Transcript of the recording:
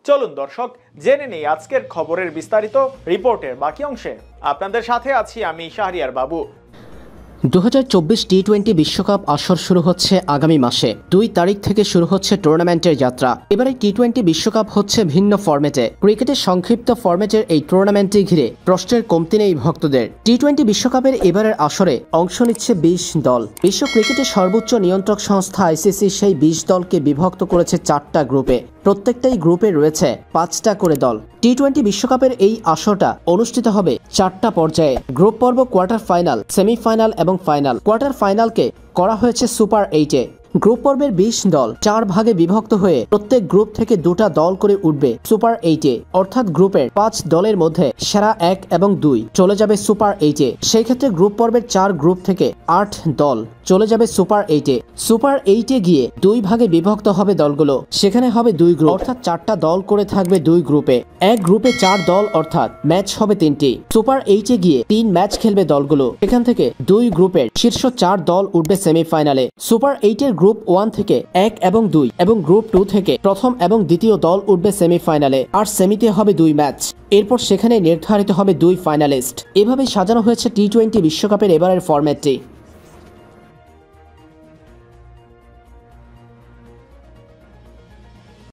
চলুন দর্শক জেনে নেই আজকের খবরের বিস্তারিত রিপোর্টের বাকি অংশে। আপনাদের সাথে আছি আমি শাহরিয়ার বাবু। 2024 টি-20 বিশ্বকাপ আসর শুরু হচ্ছে আগামী মাসে 2 তারিখ থেকে শুরু হচ্ছে টুর্নামেন্টের যাত্রা। এবারে টি-20 বিশ্বকাপ হচ্ছে ভিন্ন ফরম্যাটে। ক্রিকেটের সংক্ষিপ্ত ফরম্যাটের এই টুর্নামেন্টটি ঘিরে প্রশ্নের কমতি নেই ভক্তদের। টি-20 বিশ্বকাপের এবারের আসরে অংশ নিচ্ছে 20 দল। বিশ্ব ক্রিকেটের সর্বোচ্চ নিয়ন্ত্রক সংস্থা আইসিসি সেই 20 দলকে বিভক্ত করেছে 4টা গ্রুপে। প্রত্যেকটাই গ্রুপে রয়েছে 5টা করে দল। টি-20 বিশ্বকাপের এই আসরটা অনুষ্ঠিত হবে 4টা পর্যায়ে। গ্রুপ পর্ব, কোয়ার্টার ফাইনাল, সেমিফাইনাল এবং ফাইনাল। কোয়ার্টার ফাইনালকে করা হয়েছে সুপার 8-এ। গ্রুপ পর্বের 20 দল 4 ভাগে বিভক্ত হয়ে প্রত্যেক গ্রুপ থেকে 2টা দল করে উঠবে সুপার 8-এ। অর্থাৎ গ্রুপের 5 দলের মধ্যে সেরা 1 এবং 2 চলে যাবে সুপার 8-এ। সেই ক্ষেত্রে গ্রুপ পর্বের 4 গ্রুপ থেকে 8 দল চলে যাবে সুপার 8-এ। সুপার 8-এ গিয়ে 2 ভাগে বিভক্ত হবে দলগুলো। সেখানে হবে 2 গ্রুপ, অর্থাৎ 4টা দল করে থাকবে 2 গ্রুপে। এক গ্রুপে 4 দল, অর্থাৎ ম্যাচ হবে 3টি। সুপার 8-এ গিয়ে 3 ম্যাচ খেলবে দলগুলো। এখান থেকে 2 গ্রুপের শীর্ষ 4 দল উঠবে সেমিফাইনালে। সুপার 8-এর গ্রুপ 1 থেকে 1 এবং 2 এবং গ্রুপ 2 থেকে প্রথম এবং দ্বিতীয় দল উঠবে সেমিফাইনালে। আর সেমিতে হবে 2 ম্যাচ। এরপর সেখানে নির্ধারিত হবে 2 ফাইনালিস্ট। এভাবেই সাজানো হয়েছে টি-20 বিশ্বকাপের এবারের ফরম্যাটটি।